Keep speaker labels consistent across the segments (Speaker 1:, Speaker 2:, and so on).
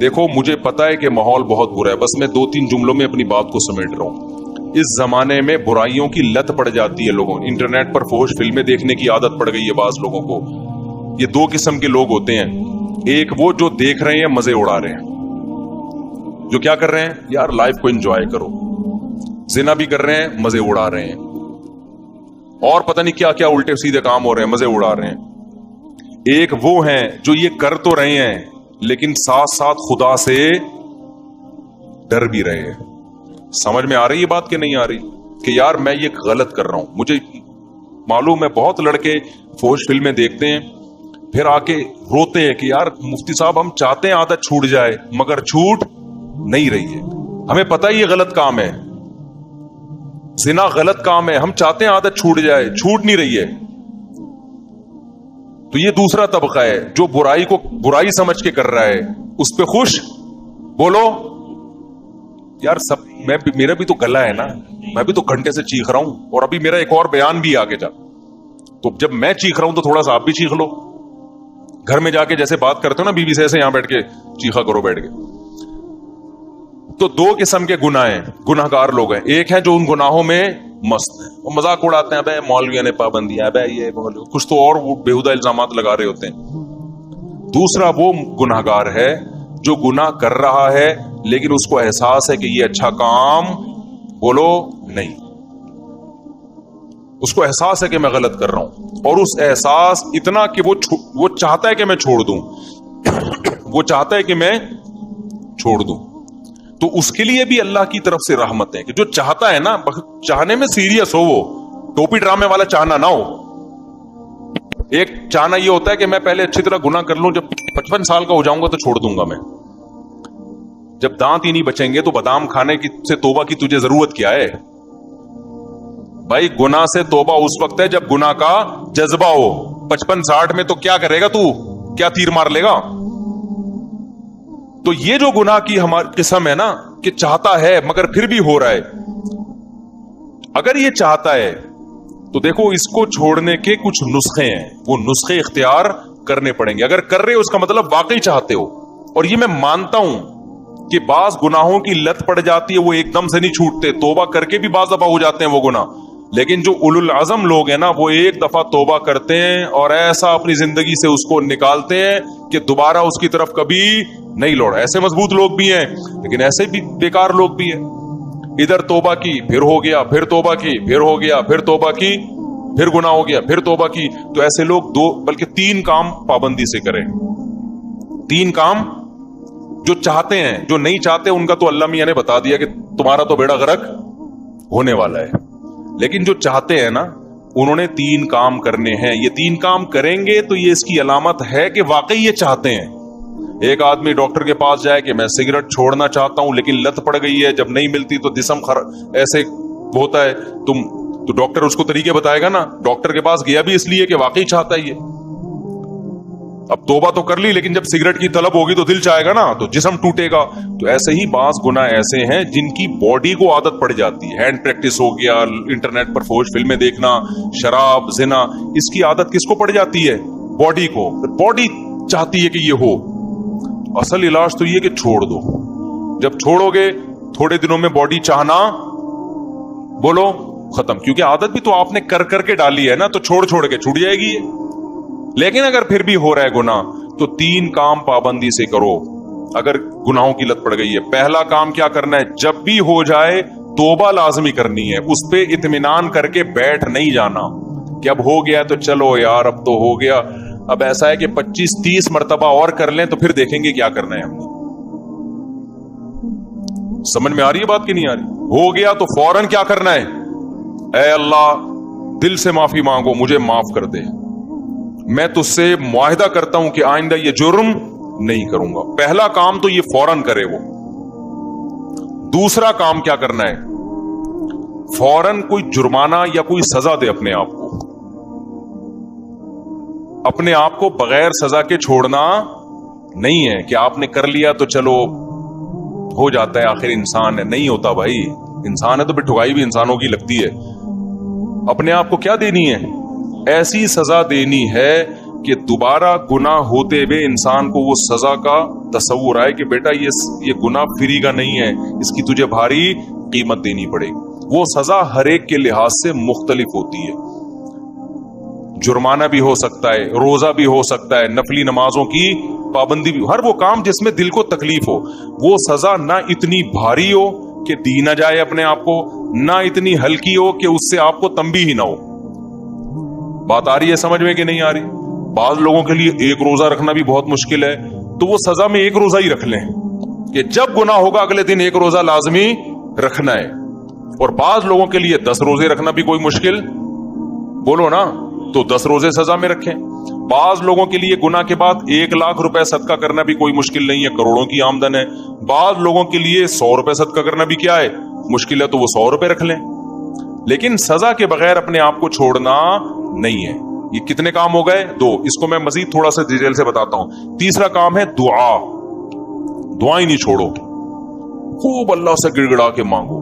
Speaker 1: دیکھو مجھے پتا ہے کہ ماحول بہت برا ہے, بس میں 2-3 جملوں میں اپنی بات کو سمیٹ رہا ہوں. اس زمانے میں برائیوں کی لت پڑ جاتی ہے لوگوں, انٹرنیٹ پر فحش فلمیں دیکھنے کی عادت پڑ گئی ہے بعض لوگوں کو. یہ 2 قسم کے لوگ ہوتے ہیں, ایک وہ جو دیکھ رہے ہیں مزے اڑا رہے ہیں, جو کیا کر رہے ہیں یار لائف کو انجوائے کرو, زنا بھی کر رہے ہیں مزے اڑا رہے ہیں, اور پتہ نہیں کیا کیا الٹے سیدھے کام ہو رہے ہیں, مزے اڑا رہے ہیں. ایک وہ ہیں جو یہ کر تو رہے ہیں لیکن ساتھ ساتھ خدا سے ڈر بھی رہے ہیں. سمجھ میں آ رہی ہے بات کہ نہیں آ رہی, کہ یار میں یہ غلط کر رہا ہوں. مجھے معلوم ہے بہت لڑکے فحش فلمیں دیکھتے ہیں پھر آ کے روتے ہیں کہ یار مفتی صاحب ہم چاہتے ہیں عادت چھوٹ جائے مگر چھوٹ نہیں رہی ہے. ہمیں پتہ ہے یہ غلط کام ہے, زنا غلط کام ہے, ہم چاہتے ہیں عادت چھوٹ جائے, چھوٹ نہیں رہی ہے. تو یہ دوسرا طبقہ ہے جو برائی کو برائی سمجھ کے کر رہا ہے, اس پہ خوش. بولو یار سب میرا بھی تو گلا ہے نا, میں بھی تو گھنٹے سے چیخ رہا ہوں, اور ابھی میرا ایک اور بیان بھی آگے جا, تو جب میں چیخ رہا ہوں تو تھوڑا سا آپ بھی چیخ لو. گھر میں جا کے جیسے بات کرتے ہو نا بیوی سے, ایسے یہاں بیٹھ کے چیخا کرو بیٹھ کے. تو 2 قسم کے گناہ ہیں, گناہ گار لوگ ہیں. ایک ہے جو ان گناہوں میں مست ہیں, وہ مذاق اڑاتے ہیں, بھائی مولویوں نے پابندیاں, بھائی یہ کچھ تو اور بےہودہ الزامات لگا رہے ہوتے ہیں. دوسرا وہ گناہ گار ہے جو گناہ کر رہا ہے لیکن اس کو احساس ہے کہ یہ اچھا کام بولو نہیں, اس کو احساس ہے کہ میں غلط کر رہا ہوں, اور اس احساس اتنا کہ وہ چاہتا ہے کہ میں چھوڑ دوں, وہ چاہتا ہے کہ میں چھوڑ دوں. تو اس کے لیے بھی اللہ کی طرف سے رحمت ہے کہ جو چاہتا ہے نا, چاہنے میں سیریس ہو, وہ ٹوپی ڈرامے والا چاہنا نہ ہو. ایک چاہنا یہ ہوتا ہے کہ میں پہلے اچھی طرح گناہ کر لوں, جب 55 سال کا ہو جاؤں گا تو چھوڑ دوں گا میں. جب دانت ہی نہیں بچیں گے تو بادام کھانے کی سے توبہ کی تجھے ضرورت کیا ہے بھائی؟ گناہ سے توبہ اس وقت ہے جب گناہ کا جذبہ ہو. 55-60 میں تو کیا کرے گا تو, کیا تیر مار لے گا؟ تو یہ جو گناہ کی ہماری قسم ہے نا کہ چاہتا ہے مگر پھر بھی ہو رہا ہے, اگر یہ چاہتا ہے تو دیکھو اس کو چھوڑنے کے کچھ نسخے ہیں, وہ نسخے اختیار کرنے پڑیں گے. اگر کر رہے ہو اس کا مطلب واقعی چاہتے ہو. اور یہ میں مانتا ہوں کہ بعض گناہوں کی لت پڑ جاتی ہے, وہ ایک دم سے نہیں چھوٹتے, توبہ کر کے بھی بعض دفعہ ہو جاتے ہیں وہ گناہ. لیکن جو اولو العزم لوگ ہیں نا, وہ ایک دفعہ توبہ کرتے ہیں اور ایسا اپنی زندگی سے اس کو نکالتے ہیں کہ دوبارہ اس کی طرف کبھی نہیں لوڑا. ایسے مضبوط لوگ بھی ہیں لیکن ایسے بھی بیکار لوگ بھی ہیں. ادھر توبہ کی پھر ہو گیا, پھر توبہ کی پھر ہو گیا, پھر توبہ کی پھر گناہ ہو گیا, پھر توبہ کی. تو ایسے لوگ 2 بلکہ 3 کام پابندی سے کریں. 3 کام جو چاہتے ہیں, جو نہیں چاہتے ان کا تو اللہ میاں نے بتا دیا کہ تمہارا تو بیڑا غرق ہونے والا ہے. لیکن جو چاہتے ہیں نا انہوں نے 3 کام کرنے ہیں. یہ 3 کام کریں گے تو یہ اس کی علامت ہے کہ واقعی یہ چاہتے ہیں. ایک آدمی ڈاکٹر کے پاس جائے کہ میں سگریٹ چھوڑنا چاہتا ہوں لیکن لت پڑ گئی ہے, جب نہیں ملتی تو جسم ایسے ہوتا ہے, تو ڈاکٹر اس کو طریقے بتائے گا نا. ڈاکٹر کے پاس گیا بھی اس لیے کہ واقعی چاہتا ہے یہ. اب توبہ تو کر لی لیکن جب سگریٹ کی طلب ہوگی تو دل چاہے گا نا, تو جسم ٹوٹے گا. تو ایسے ہی بعض گناہ ایسے ہیں جن کی باڈی کو عادت پڑ جاتی ہے. ہینڈ پریکٹس ہو گیا, انٹرنیٹ پر فحش فلمیں دیکھنا, شراب, زنا, اس کی عادت کس کو پڑ جاتی ہے؟ باڈی کو. باڈی چاہتی ہے کہ یہ ہو. اصل علاج تو یہ کہ چھوڑ دو. جب چھوڑو گے تھوڑے دنوں میں باڈی چاہنا بولو ختم, کیونکہ عادت بھی تو آپ نے کر کر کے ڈالی ہے نا, تو چھوڑ کے چھوٹ جائے گی یہ. لیکن اگر پھر بھی ہو رہا ہے گناہ تو 3 کام پابندی سے کرو اگر گناہوں کی لت پڑ گئی ہے. پہلا کام کیا کرنا ہے, جب بھی ہو جائے توبہ لازمی کرنی ہے. اس پہ اطمینان کر کے بیٹھ نہیں جانا کہ اب ہو گیا تو چلو یار اب تو ہو گیا. اب ایسا ہے کہ 25-30 مرتبہ اور کر لیں تو پھر دیکھیں گے کیا کرنا ہے ہم نے. سمجھ میں آ رہی ہے بات کہ نہیں آ رہی؟ ہو گیا تو فوراً کیا کرنا ہے, اے اللہ دل سے معافی مانگو, مجھے معاف کر دے, میں تجھ سے معاہدہ کرتا ہوں کہ آئندہ یہ جرم نہیں کروں گا. پہلا کام تو یہ فوراً کرے وہ. دوسرا کام کیا کرنا ہے, فوراً کوئی جرمانہ یا کوئی سزا دے اپنے آپ کو. اپنے آپ کو بغیر سزا کے چھوڑنا نہیں ہے کہ آپ نے کر لیا تو چلو ہو جاتا ہے, آخر انسان ہے. نہیں ہوتا بھائی, انسان ہے تو پھر ٹھگائی بھی انسانوں کی لگتی ہے. اپنے آپ کو کیا دینی ہے, ایسی سزا دینی ہے کہ دوبارہ گناہ ہوتے ہوئے انسان کو وہ سزا کا تصور آئے کہ بیٹا یہ گناہ فری کا نہیں ہے, اس کی تجھے بھاری قیمت دینی پڑے گی. وہ سزا ہر ایک کے لحاظ سے مختلف ہوتی ہے. جرمانہ بھی ہو سکتا ہے, روزہ بھی ہو سکتا ہے, نفلی نمازوں کی پابندی بھی, ہر وہ کام جس میں دل کو تکلیف ہو. وہ سزا نہ اتنی بھاری ہو کہ دی نہ جائے اپنے آپ کو, نہ اتنی ہلکی ہو کہ اس سے آپ کو تنبیہ ہی نہ ہو. بات آ رہی ہے سمجھ میں کہ نہیں آ رہی؟ بعض لوگوں کے لیے ایک روزہ رکھنا بھی بہت مشکل ہے, تو وہ سزا میں ایک روزہ ہی رکھ لیں کہ جب گناہ ہوگا اگلے دن ایک روزہ لازمی رکھنا ہے. اور بعض لوگوں کے لیے 10 روزے رکھنا بھی کوئی مشکل, بولو نا, تو 10 روزے سزا میں رکھیں. بعض لوگوں کے لیے گناہ کے بعد 1 لاکھ روپے صدقہ کرنا بھی کوئی مشکل نہیں ہے, کروڑوں کی آمدن ہے. بعض لوگوں کے لیے 100 روپے صدقہ کرنا بھی کیا ہے, مشکل ہے, تو وہ 100 روپے رکھ لیں. لیکن سزا کے بغیر اپنے آپ کو چھوڑنا نہیں ہے. یہ کتنے کام ہو گئے؟ 2. اس کو میں مزید تھوڑا سا ڈیٹیل سے بتاتا ہوں. تیسرا کام ہے دعا. دعائیں نہیں چھوڑو, خوب اللہ سے گڑ گڑا کے مانگو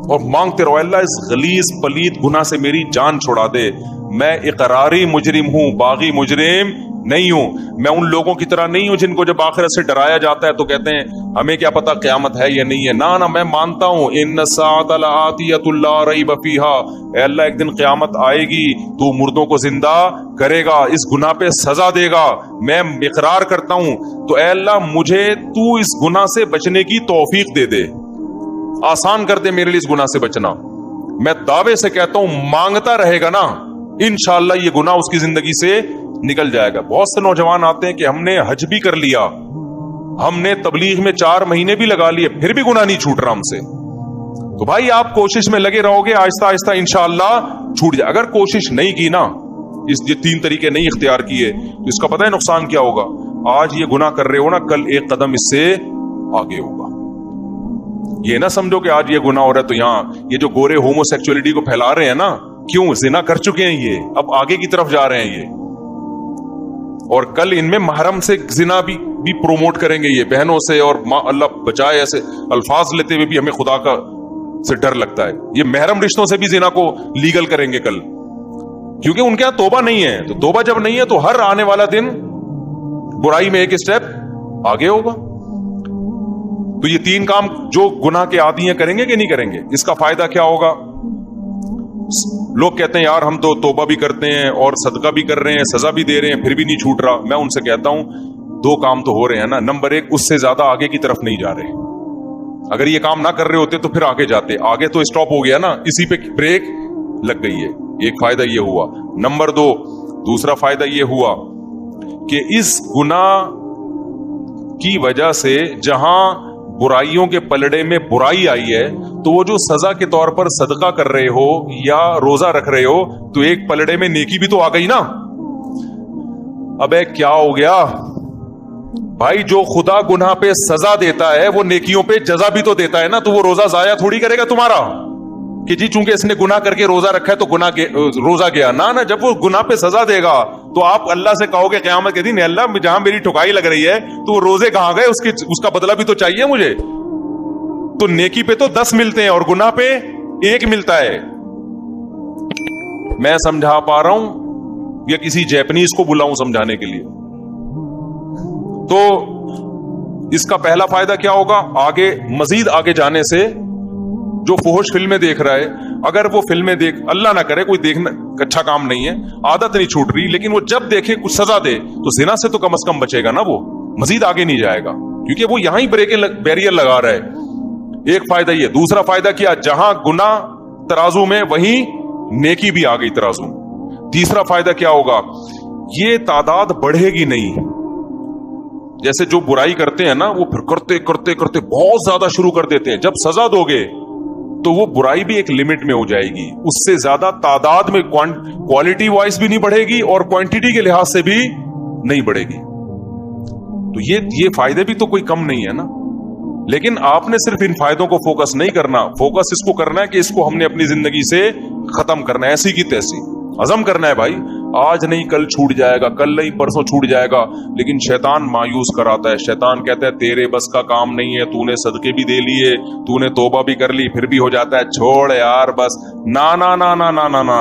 Speaker 1: اور مانگتے رہو, اللہ اس غلیظ پلید گناہ سے میری جان چھڑا دے. میں اقراری مجرم ہوں, باغی مجرم نہیں ہوں. میں ان لوگوں کی طرح نہیں ہوں جن کو جب آخرت سے ڈرایا جاتا ہے تو کہتے ہیں ہمیں کیا پتا قیامت ہے یا نہیں ہے. نہ میں مانتا ہوں ان الساعۃ لآتیۃ لا ریب فیہا, اے اللہ ایک دن قیامت آئے گی, تو مردوں کو زندہ کرے گا, اس گناہ پہ سزا دے گا, میں اقرار کرتا ہوں. تو اے اللہ مجھے تو اس گناہ سے بچنے کی توفیق دے دے, آسان کر دے میرے لیے اس گناہ سے بچنا. میں دعوے سے کہتا ہوں مانگتا رہے گا نا, انشاءاللہ یہ گناہ اس کی زندگی سے نکل جائے گا. بہت سے نوجوان آتے ہیں کہ ہم نے حج بھی کر لیا, ہم نے تبلیغ میں 4 مہینے بھی لگا لیے, پھر بھی گناہ نہیں چھوٹ رہا ہم سے. تو بھائی آپ کوشش میں لگے رہو گے, آہستہ آہستہ انشاءاللہ چھوٹ جائے. اگر کوشش نہیں کی نا, یہ 3 طریقے نہیں اختیار کیے, تو اس کا پتہ ہے نقصان کیا ہوگا؟ آج یہ گناہ کر رہے ہو نا, کل ایک قدم اس سے آگے ہوگا. یہ نہ سمجھو کہ آج یہ گناہ ہو رہا ہے تو یہاں یہ جو گورے ہومو سیکچولیٹی کو پھیلا رہے ہیں نا, کیوں زنا کر چکے ہیں یہ, اب آگے کی طرف جا رہے ہیں یہ, اور کل ان میں محرم سے زنا بھی پروموٹ کریں گے یہ بہنوں سے, اور اللہ بچائے ایسے الفاظ لیتے ہوئے بھی ہمیں خدا کا سے ڈر لگتا ہے. یہ محرم رشتوں سے بھی زنا کو لیگل کریں گے کل, کیونکہ ان کے یہاں توبہ نہیں ہے. تو توبہ جب نہیں ہے تو ہر آنے والا دن برائی میں ایک اسٹیپ آگے ہوگا. تو یہ 3 کام جو گناہ کے عادی ہیں کریں گے کہ نہیں کریں گے؟ اس کا فائدہ کیا ہوگا؟ لوگ کہتے ہیں یار ہم تو توبہ بھی کرتے ہیں اور صدقہ بھی کر رہے ہیں, سزا بھی دے رہے ہیں, پھر بھی نہیں چھوٹ رہا. میں ان سے کہتا ہوں 2 کام تو ہو رہے ہیں نا. نمبر 1, اس سے زیادہ آگے کی طرف نہیں جا رہے. اگر یہ کام نہ کر رہے ہوتے تو پھر آگے جاتے. آگے تو اسٹاپ ہو گیا نا, اسی پہ بریک لگ گئی ہے. ایک فائدہ یہ ہوا. نمبر 2, دوسرا فائدہ یہ ہوا کہ اس گناہ کی وجہ سے جہاں برائیوں کے پلڑے میں برائی آئی ہے, تو وہ جو سزا کے طور پر صدقہ کر رہے ہو یا روزہ رکھ رہے ہو, تو ایک پلڑے میں نیکی بھی تو آ گئی نا. ابے کیا ہو گیا بھائی, جو خدا گناہ پہ سزا دیتا ہے وہ نیکیوں پہ جزا بھی تو دیتا ہے نا. تو وہ روزہ ضائع تھوڑی کرے گا تمہارا کہ جی چونکہ اس نے گناہ کر کے روزہ رکھا ہے تو روزہ گیا. نہ جب وہ گناہ پہ سزا دے گا تو آپ اللہ سے کہو گے قیامت کے دن, اللہ جہاں میری ٹھکائی لگ رہی ہے تو وہ روزے کہاں گئے, اس کا بدلہ بھی تو چاہیے مجھے. تو نیکی پہ تو 10 ملتے ہیں اور گناہ پہ 1 ملتا ہے. میں سمجھا پا رہا ہوں یا کسی جیپنیز کو بلاؤں سمجھانے کے لیے؟ تو اس کا پہلا فائدہ کیا ہوگا؟ آگے مزید آگے جانے سے جو فحش فلمیں دیکھ رہا ہے, اگر وہ فلمیں دیکھ, اللہ نہ کرے کوئی دیکھنا اچھا کام نہیں ہے, عادت نہیں چھوٹ رہی, لیکن وہ جب دیکھے کچھ سزا دے تو زنا سے تو کم از کم بچے گا نا, وہ مزید آگے نہیں جائے گا کیونکہ وہ یہاں ہی بیریئر لگا رہا ہے. ایک فائدہ یہ. دوسرا فائدہ کیا؟ جہاں گناہ ترازو میں وہیں نیکی بھی آ گئی ترازو. تیسرا فائدہ کیا ہوگا؟ یہ تعداد بڑھے گی نہیں. جیسے جو برائی کرتے ہیں نا, وہ پھر کرتے کرتے کرتے بہت زیادہ شروع کر دیتے ہیں. جب سزا دو گے تو وہ برائی بھی ایک لمٹ میں ہو جائے گی, اس سے زیادہ تعداد میں کوالٹی وائز بھی نہیں بڑھے گی اور کوانٹٹی کے لحاظ سے بھی نہیں بڑھے گی. تو یہ فائدے بھی تو کوئی کم نہیں ہے نا. لیکن آپ نے صرف ان فائدوں کو فوکس نہیں کرنا, فوکس اس کو کرنا ہے کہ اس کو ہم نے اپنی زندگی سے ختم کرنا ہے, ایسی کی تیسی عزم کرنا ہے بھائی. آج نہیں کل چھوٹ جائے گا, کل نہیں پرسوں چھوٹ جائے گا. لیکن شیطان مایوس کراتا ہے, شیطان کہتا ہے تیرے بس کا کام نہیں ہے, تو نے صدقے بھی دے لیے, تو نے توبہ بھی کر لی, پھر بھی ہو جاتا ہے چھوڑ یار بس. نا نا نا نا نا نا نا,